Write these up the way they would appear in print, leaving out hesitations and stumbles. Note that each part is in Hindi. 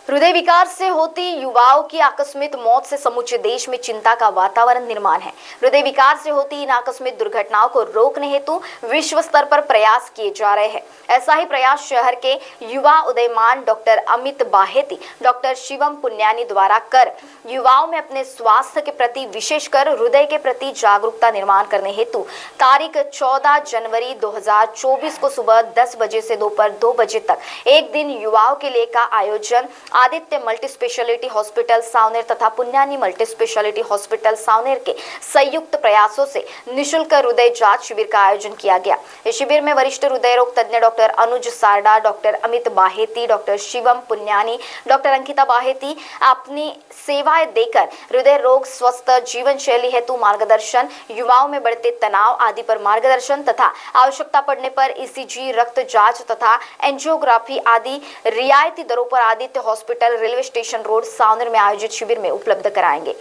हृदय विकार से होती युवाओं की आकस्मिक मौत से समूचे देश में चिंता का वातावरण निर्माण है। हृदय विकार से होती इन आकस्मिक दुर्घटनाओं को रोकने हेतु विश्व स्तर पर प्रयास किए जा रहे हैं। ऐसा ही प्रयास शहर के युवा उदयमान डॉक्टर अमित बाहेती, डॉक्टर शिवम पुन्यानी द्वारा कर युवाओं में अपने स्वास्थ्य के प्रति, विशेषकर हृदय के प्रति जागरूकता निर्माण करने हेतु तारीख 14 जनवरी 2024 को सुबह 10 बजे से दोपहर 2 बजे तक एक दिन युवाओं के लिए का आयोजन Aditya multi speciality hospital Saoner तथा Punyani multi speciality hospital Saoner के संयुक्त प्रयासों से निशुल्क हृदय जांच शिविर का आयोजन किया गया। इस शिविर में वरिष्ठ हृदय रोग तज्ञ doctor Anuj Sarda, doctor Amit Baheti, doctor Shivam Punyani, doctor Ankita Baheti अपनी सेवाएं देकर हृदय रोग, स्वस्थ जीवन शैली हेतु मार्गदर्शन, युवाओं में बढ़ते तनाव आदि पर मार्गदर्शन तथा आवश्यकता पड़ने पर ईसीजी, रक्त जांच तथा एंजियोग्राफी आदि रियायती दरों पर Aditya hospital, railway station road, Saoner में आयोजित शिविर में उपलब्ध कराएंगे।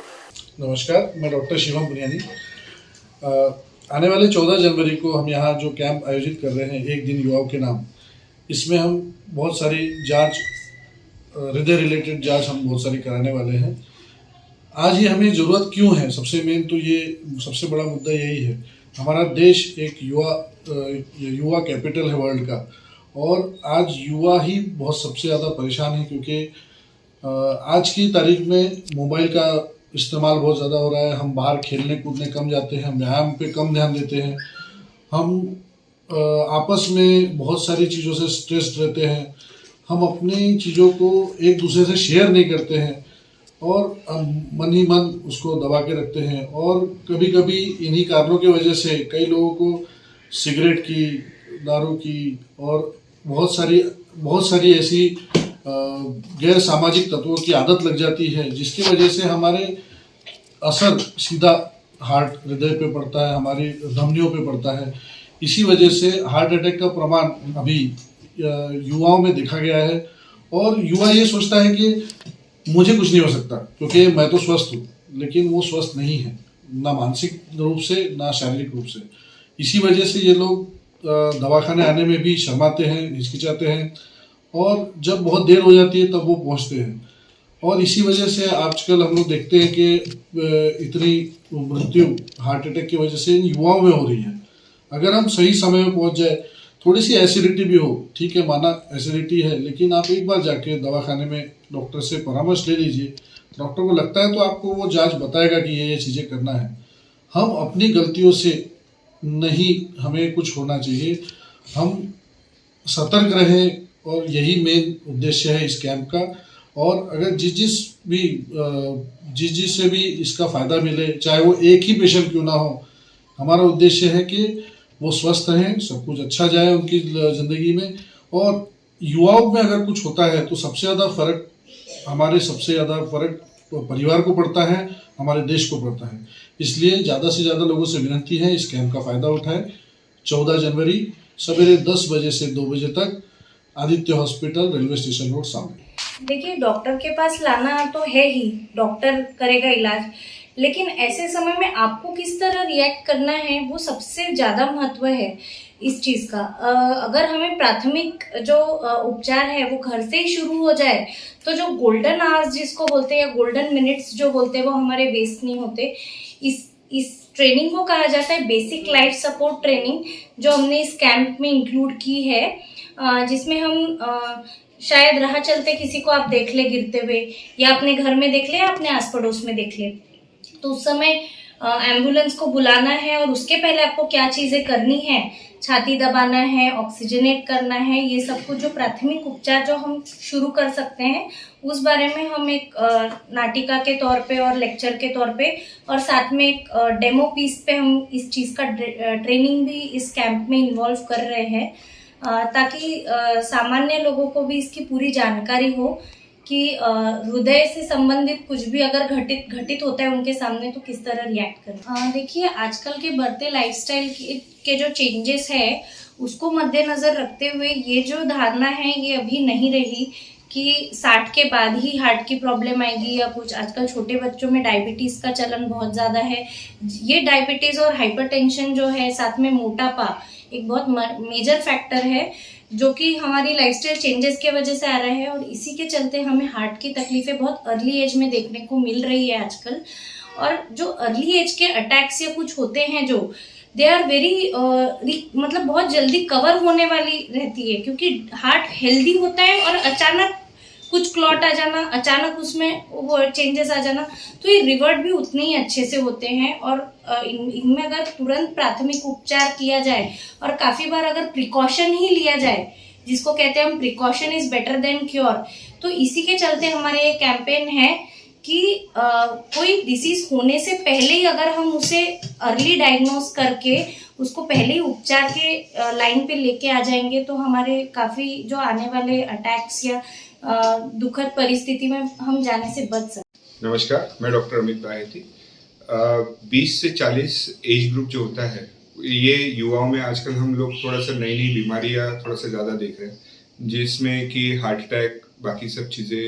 नमस्कार, मैं डॉक्टर शिवम पुन्यानी। आने वाले 14 जनवरी को हम यहाँ जो कैंप आयोजित कर रहे हैं, एक दिन युवाओं के नाम, इसमें हम बहुत सारी जांच, हृदय रिलेटेड जांच हम बहुत सारी कराने वाले हैं। आज ये हमें ज़रूरत क्यों है? सबसे मेन तो ये सबसे बड़ा मुद्दा यही है। हमारा देश एक युवा कैपिटल है वर्ल्ड का, और आज युवा ही बहुत सबसे ज़्यादा परेशान है, क्योंकि आज की तारीख में मोबाइल का इस्तेमाल बहुत ज़्यादा हो रहा है। हम बाहर खेलने कूदने कम जाते हैं, हम व्यायाम पे कम ध्यान देते हैं, हम आपस में बहुत सारी चीज़ों से स्ट्रेस्ड रहते हैं, हम अपनी चीज़ों को एक दूसरे से शेयर नहीं करते हैं और मन ही मन उसको दबा के रखते हैं। और कभी कभी इन्हीं कारणों की वजह से कई लोगों को सिगरेट की, दारू की और बहुत सारी ऐसी गैर सामाजिक तत्वों की आदत लग जाती है, जिसकी वजह से हमारे असर सीधा हृदय पे पड़ता है, हमारी धमनियों पे पड़ता है। इसी वजह से हार्ट अटैक का प्रमाण अभी युवाओं में देखा गया है। और युवा ये सोचता है कि मुझे कुछ नहीं हो सकता क्योंकि मैं तो स्वस्थ हूँ, लेकिन वो स्वस्थ नहीं है, ना मानसिक रूप से ना शारीरिक रूप से। इसी वजह से ये लोग दवाखाने आने में भी शर्माते हैं, हिचकिचाते हैं, और जब बहुत देर हो जाती है तब वो पहुंचते हैं। और इसी वजह से आजकल हम लोग देखते हैं कि इतनी मृत्यु हार्ट अटैक की वजह से युवाओं में हो रही है। अगर हम सही समय में पहुंच जाए, थोड़ी सी एसिडिटी भी हो, ठीक है, माना एसिडिटी है, लेकिन आप एक बार जाके दवाखाने में डॉक्टर से परामर्श ले लीजिए। डॉक्टर को लगता है तो आपको वो जांच बताएगा कि ये चीज़ें करना है। हम अपनी गलतियों से नहीं, हमें कुछ होना चाहिए, हम सतर्क रहें, और यही मेन उद्देश्य है इस कैंप का। और अगर जिस से भी इसका फ़ायदा मिले, चाहे वो एक ही पेशेंट क्यों ना हो, हमारा उद्देश्य है कि वो स्वस्थ रहें, सब कुछ अच्छा जाए उनकी ज़िंदगी में। और युवाओं में अगर कुछ होता है तो सबसे ज़्यादा फर्क परिवार को पड़ता है, हमारे देश को पड़ता है। इसलिए ज़्यादा से ज़्यादा लोगों से विनती है इस कैंप का फ़ायदा उठाएं। 14 जनवरी सवेरे 10 बजे से 2 बजे तक Aditya hospital, railway station road, सामने। देखिए, डॉक्टर के पास लाना तो है ही, डॉक्टर करेगा इलाज, लेकिन ऐसे समय में आपको किस तरह रिएक्ट करना है वो सबसे ज़्यादा महत्व है इस चीज़ का। अगर हमें प्राथमिक जो उपचार है वो घर से ही शुरू हो जाए तो जो गोल्डन आवर्स जिसको बोलते हैं या गोल्डन मिनट्स जो बोलते हैं वो हमारे वेस्ट नहीं होते। इस ट्रेनिंग को कहा जाता है बेसिक लाइफ सपोर्ट ट्रेनिंग, जो हमने इस कैंप में इंक्लूड की है, जिसमें हम शायद राह चलते किसी को आप देख ले गिरते हुए, या अपने घर में देख ले या अपने आस पड़ोस में देख ले, तो उस समय एम्बुलेंस को बुलाना है। और उसके पहले आपको क्या चीज़ें करनी है, छाती दबाना है, ऑक्सीजनेट करना है, ये सब कुछ जो प्राथमिक उपचार जो हम शुरू कर सकते हैं उस बारे में हम एक नाटिका के तौर पे और लेक्चर के तौर पे और साथ में एक डेमो पीस पे हम इस चीज़ का ट्रेनिंग भी इस कैंप में इन्वॉल्व कर रहे हैं, ताकि सामान्य लोगों को भी इसकी पूरी जानकारी हो कि हृदय से संबंधित कुछ भी अगर घटित होता है उनके सामने तो किस तरह रिएक्ट करें। देखिए, आजकल के बढ़ते लाइफस्टाइल के जो चेंजेस है उसको मद्देनज़र रखते हुए ये जो धारणा है ये अभी नहीं रही कि 60 के बाद ही हार्ट की प्रॉब्लम आएगी या कुछ। आजकल छोटे बच्चों में डायबिटीज़ का चलन बहुत ज़्यादा है। ये डायबिटीज़ और हाइपरटेंशन जो है, साथ में मोटापा एक बहुत मेजर फैक्टर है जो कि हमारी लाइफस्टाइल चेंजेस के वजह से आ रहा है, और इसी के चलते हमें हार्ट की तकलीफें बहुत अर्ली एज में देखने को मिल रही है आजकल। और जो अर्ली एज के अटैक्स या कुछ होते हैं जो दे आर वेरी मतलब बहुत जल्दी कवर होने वाली रहती है, क्योंकि हार्ट हेल्दी होता है और अचानक कुछ क्लॉट आ जाना, अचानक उसमें वो चेंजेस आ जाना, तो ये रिवर्ट भी उतने ही अच्छे से होते हैं। और इनमें अगर तुरंत प्राथमिक उपचार किया जाए और काफ़ी बार अगर प्रिकॉशन ही लिया जाए, जिसको कहते हैं हम precaution is better than cure, तो इसी के चलते हमारे ये कैंपेन है कि कोई डिसीज होने से पहले ही अगर हम उसे अर्ली डायग्नोस करके उसको पहले ही उपचार के लाइन पे लेके आ जाएंगे, तो हमारे काफ़ी जो आने वाले अटैक्स या दुखद परिस्थिति में हम जाने से बच सकते। नमस्कार, मैं डॉक्टर अमित बाहेती। 20 से 40 एज ग्रुप जो होता है, ये युवाओं में आजकल हम लोग थोड़ा सा नई नई बीमारियां थोड़ा सा ज़्यादा देख रहे हैं, जिसमें कि हार्ट अटैक, बाकी सब चीज़ें,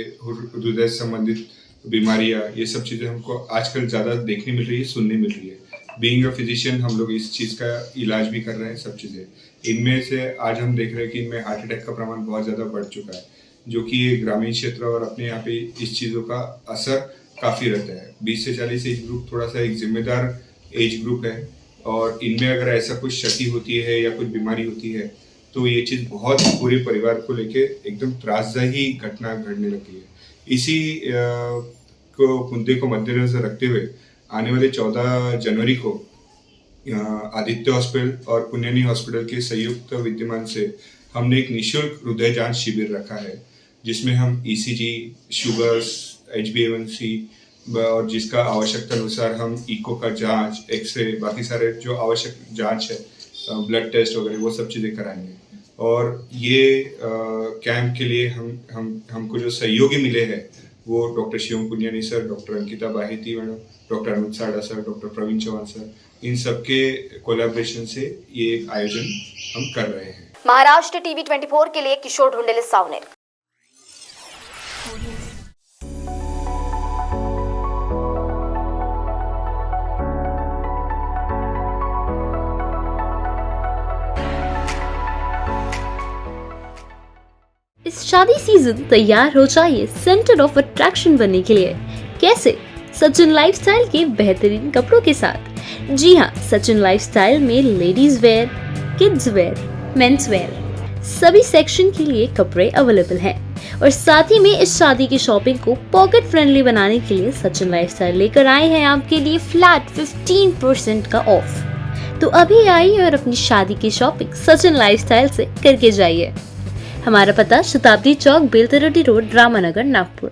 हृदय संबंधित बीमारियां, ये सब चीज़ें हमको आजकल ज़्यादा देखने मिल रही है, सुनने मिल रही है। बीइंग अ फिजिशियन हम लोग इस चीज़ का इलाज भी कर रहे हैं, सब चीज़ें। इनमें से आज हम देख रहे हैं कि इनमें हार्ट अटैक का प्रमाण बहुत ज़्यादा बढ़ चुका है, जो कि ये ग्रामीण क्षेत्र और अपने यहाँ पे इस चीज़ों का असर काफ़ी रहता है। 20 से 40 एज ग्रुप थोड़ा सा एक जिम्मेदार एज ग्रुप है, और इनमें अगर ऐसा कुछ क्षति होती है या कुछ बीमारी होती है, तो ये चीज़ बहुत पूरे परिवार को लेके एकदम त्रासदायी घटना घटने लगती है। इसी मुद्दे को मद्देनजर रखते हुए आने वाले 14 जनवरी को आदित्य हॉस्पिटल और पुण्यनी हॉस्पिटल के संयुक्त विद्यमान से हमने एक निःशुल्क हृदय जांच शिविर रखा है, जिसमें हम ईसीजी, शुगर्स, HbA1c और जिसका आवश्यकता अनुसार हम इको का जांच, एक्सरे, बाकी सारे जो आवश्यक जांच है, ब्लड टेस्ट वगैरह, वो सब चीज़ें कराएंगे। और ये कैंप के लिए हमको जो सहयोगी मिले हैं, वो doctor Shivam Puniyani sir, doctor Ankita Baheti madam, doctor Amit Sarda sir, doctor Praveen Chauhan sir, इन सबके कोलैबोरेशन से ये एक आयोजन हम कर रहे हैं। महाराष्ट्र टीवी 24 के लिए किशोर ढूंढेले, सावनेर। इस शादी सीजन तैयार हो जाइए सेंटर ऑफ अट्रैक्शन बनने के लिए। कैसे? सचिन लाइफस्टाइल के बेहतरीन कपड़ों के साथ। जी हाँ, सचिन लाइफस्टाइल में ladies wear, kids where, men's wear, सभी सेक्शन के लिए कपड़े अवेलेबल हैं। और साथ ही में इस शादी की शॉपिंग को पॉकेट फ्रेंडली बनाने के लिए सचिन लाइफस्टाइल लेकर आए हैं आपके लिए फ्लैट 15% का ऑफ। तो अभी आइए और अपनी शादी की शॉपिंग सचिन लाइफस्टाइल से करके जाइए। हमारा पता शताब्दी चौक, बेलतरडी रोड, रामानगर, नागपुर।